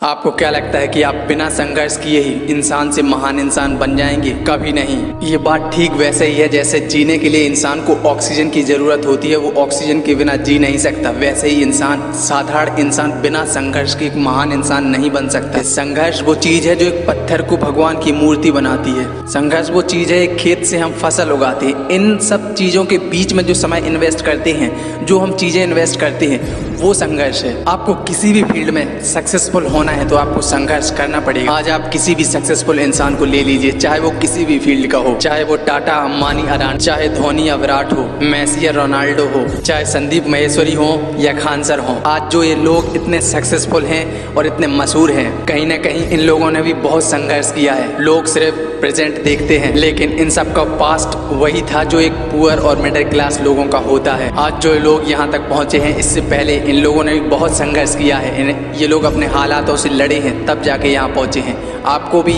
आपको क्या लगता है कि आप बिना संघर्ष किए ही इंसान से महान इंसान बन जाएंगे? कभी नहीं। ये बात ठीक वैसे ही है जैसे जीने के लिए इंसान को ऑक्सीजन की जरूरत होती है, वो ऑक्सीजन के बिना जी नहीं सकता। वैसे ही इंसान, साधारण इंसान बिना संघर्ष के एक महान इंसान नहीं बन सकता। संघर्ष वो चीज है जो एक पत्थर को भगवान की मूर्ति बनाती है। संघर्ष वो चीज है, एक खेत से हम फसल उगाते हैं। इन सब चीजों के बीच में जो समय इन्वेस्ट करते हैं, जो हम चीजें इन्वेस्ट करते हैं, वो संघर्ष है। आपको किसी भी फील्ड में सक्सेसफुल होना है तो आपको संघर्ष करना पड़ेगा। आज आप किसी भी सक्सेसफुल इंसान को ले लीजिए, चाहे वो किसी भी फील्ड का हो, चाहे वो टाटा, अंबानी, अडानी, चाहे धोनी या विराट हो, मेसी या रोनाल्डो हो, चाहे संदीप महेश्वरी हो या खान सर हो। आज जो ये लोग इतने सक्सेसफुल हैं और इतने मशहूर हैं, कहीं ना कहीं इन लोगों ने भी बहुत संघर्ष किया है। लोग सिर्फ प्रेजेंट देखते हैं, लेकिन इन सब का पास्ट वही था जो एक पुअर और मिडिल क्लास लोगों का होता है। आज जो लोग यहाँ तक पहुँचे हैं, इससे पहले इन लोगों ने भी बहुत संघर्ष किया है। ये लोग अपने हालातों से लड़े हैं, तब जाके यहाँ पहुँचे हैं। आपको भी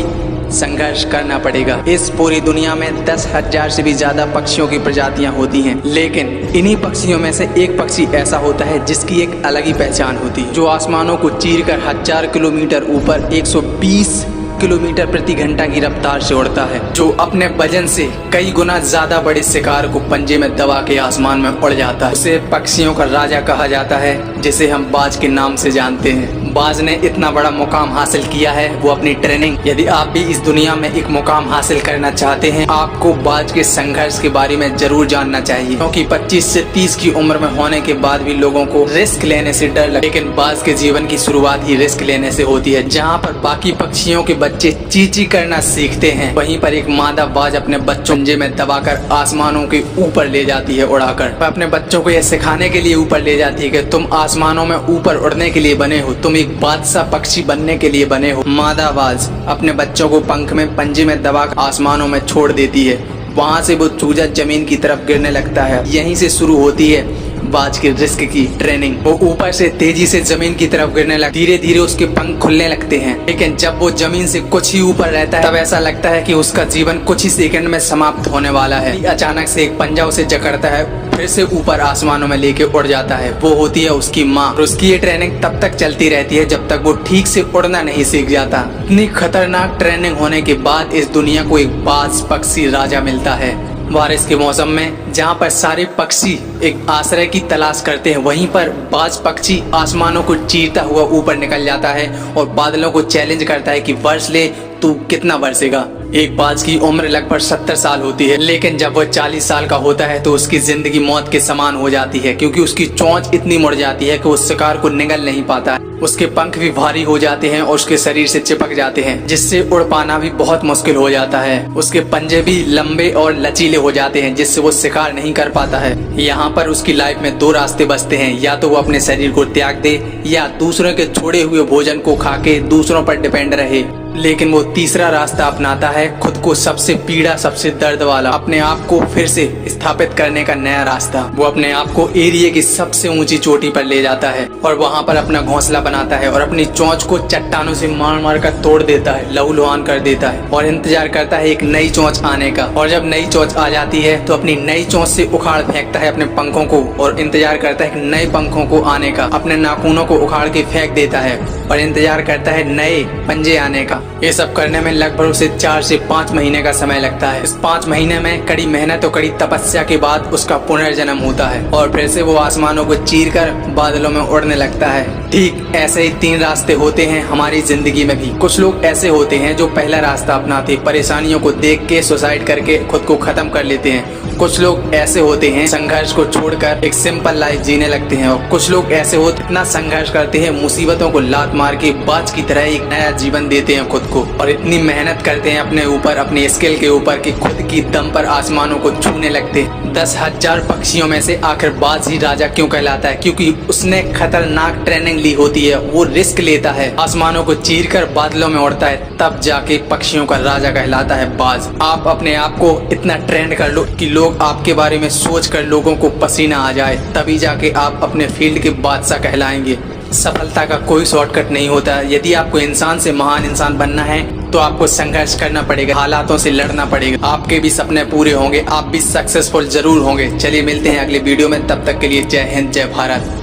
संघर्ष करना पड़ेगा। इस पूरी दुनिया में 10,000 से भी ज्यादा पक्षियों की प्रजातियां होती हैं, लेकिन इन्हीं पक्षियों में से एक पक्षी ऐसा होता है जिसकी एक अलग ही पहचान होती है, जो आसमानों को चीरकर 1000 किलोमीटर ऊपर 120 किलोमीटर प्रति घंटा की रफ्तार से उड़ता है, जो अपने वजन से कई गुना ज्यादा बड़े शिकार को पंजे में दबा के आसमान में उड़ जाता है। उसे पक्षियों का राजा कहा जाता है, जिसे हम बाज के नाम से जानते हैं। बाज ने इतना बड़ा मुकाम हासिल किया है, वो अपनी ट्रेनिंग। यदि आप भी इस दुनिया में एक मुकाम हासिल करना चाहते हैं, आपको बाज के संघर्ष के बारे में जरूर जानना चाहिए, क्योंकि 25 से 30 की उम्र में होने के बाद भी लोगों को रिस्क लेने से डर लगता है, लेकिन बाज के जीवन की शुरुआत ही रिस्क लेने से होती है। जहाँ पर बाकी पक्षियों के बच्चे चींची करना सीखते हैं, वहीं पर एक मादा बाज अपने बच्चों पंजे में दबाकर आसमानों के ऊपर ले जाती है उड़ाकर। वह अपने बच्चों को यह सिखाने के लिए ऊपर ले जाती है कि तुम आसमानों में ऊपर उड़ने के लिए बने हो, तुम एक बादशाह पक्षी बनने के लिए बने हो। मादा बाज अपने बच्चों को पंख में पंजे में दबाकर आसमानों में छोड़ देती है। वहाँ से वो चूजा जमीन की तरफ गिरने लगता है। यहीं से शुरू होती है बाज के रिस्क की ट्रेनिंग। वो ऊपर से तेजी से जमीन की तरफ गिरने लगता है, धीरे धीरे उसके पंख खुलने लगते हैं, लेकिन जब वो जमीन से कुछ ही ऊपर रहता है, तब ऐसा लगता है कि उसका जीवन कुछ ही सेकंड में समाप्त होने वाला है। अचानक से एक पंजा उसे जकड़ता है, फिर से ऊपर आसमानों में लेके उड़ जाता है। वो होती है उसकी माँ। और उसकी ये ट्रेनिंग तब तक चलती रहती है जब तक वो ठीक से उड़ना नहीं सीख जाता। इतनी खतरनाक ट्रेनिंग होने के बाद इस दुनिया को एक बाज पक्षी राजा मिलता है। बारिश के मौसम में जहाँ पर सारे पक्षी एक आश्रय की तलाश करते हैं, वहीं पर बाज पक्षी आसमानों को चीरता हुआ ऊपर निकल जाता है और बादलों को चैलेंज करता है कि वर्ष ले, तू कितना बरसेगा। एक बाज की उम्र लगभग 70 साल होती है, लेकिन जब वह 40 साल का होता है तो उसकी जिंदगी मौत के समान हो जाती है, क्योंकि उसकी चोंच इतनी मुड़ जाती है कि वो शिकार को निगल नहीं पाता है। उसके पंख भी भारी हो जाते हैं और उसके शरीर से चिपक जाते हैं, जिससे उड़ पाना भी बहुत मुश्किल हो जाता है। उसके पंजे भी लंबे और लचीले हो जाते हैं, जिससे वो शिकार नहीं कर पाता है। यहाँ पर उसकी लाइफ में 2 रास्ते बचते हैं, या तो वो अपने शरीर को त्याग दे या दूसरों के छोड़े हुए भोजन को खा के दूसरों पर डिपेंड रहे। लेकिन वो तीसरा रास्ता अपनाता है, खुद को सबसे पीड़ा, सबसे दर्द वाला, अपने आप को फिर से स्थापित करने का नया रास्ता। वो अपने आप को एरिया की सबसे ऊंची चोटी पर ले जाता है और वहाँ पर अपना घोंसला बनाता है और अपनी चोंच को चट्टानों से मार मार कर तोड़ देता है, लहूलुहान कर देता है और इंतजार करता है एक नई चोंच आने का। और जब नई चोंच आ जाती है तो अपनी नई चोंच से उखाड़ फेंकता है अपने पंखों को और इंतजार करता है नए पंखों को आने का। अपने नाखूनों को उखाड़ के फेंक देता है और इंतजार करता है नए पंजे आने का। ये सब करने में लगभग उसे 4 से 5 महीने का समय लगता है। इस 5 महीने में कड़ी मेहनत और कड़ी तपस्या के बाद उसका पुनर्जन्म होता है और फिर से वो आसमानों को चीरकर बादलों में उड़ने लगता है। ठीक ऐसे ही 3 रास्ते होते हैं हमारी जिंदगी में भी। कुछ लोग ऐसे होते हैं जो पहला रास्ता अपनाते, परेशानियों को देख के सुसाइड करके खुद को खत्म कर लेते हैं। कुछ लोग ऐसे होते हैं संघर्ष को छोड़कर एक सिंपल लाइफ जीने लगते हैं, और कुछ लोग ऐसे होते इतना संघर्ष करते हैं, मुसीबतों को लात मार के बाज की तरह एक नया जीवन देते हैं खुद को, और इतनी मेहनत करते हैं अपने ऊपर, अपने स्किल के ऊपर, कि खुद की दम पर आसमानों को छूने लगते। 10,000 पक्षियों में से आखिर बाज ही राजा क्यों कहलाता है? क्योंकि उसने खतरनाक ट्रेनिंग ली होती है, वो रिस्क लेता है, आसमानों को चीरकर बादलों में उड़ता है, तब जाके पक्षियों का राजा कहलाता है बाज। आप अपने आप को इतना ट्रेंड कर लो कि लोग आपके बारे में सोचकर लोगों को पसीना आ जाए, तभी जाके आप अपने फील्ड के बादशाह कहलाएंगे। सफलता का कोई शॉर्टकट नहीं होता। यदि आपको इंसान से महान इंसान बनना है तो आपको संघर्ष करना पड़ेगा, हालातों से लड़ना पड़ेगा। आपके भी सपने पूरे होंगे, आप भी सक्सेसफुल जरूर होंगे। चलिए मिलते हैं अगले वीडियो में, तब तक के लिए जय हिंद, जय भारत।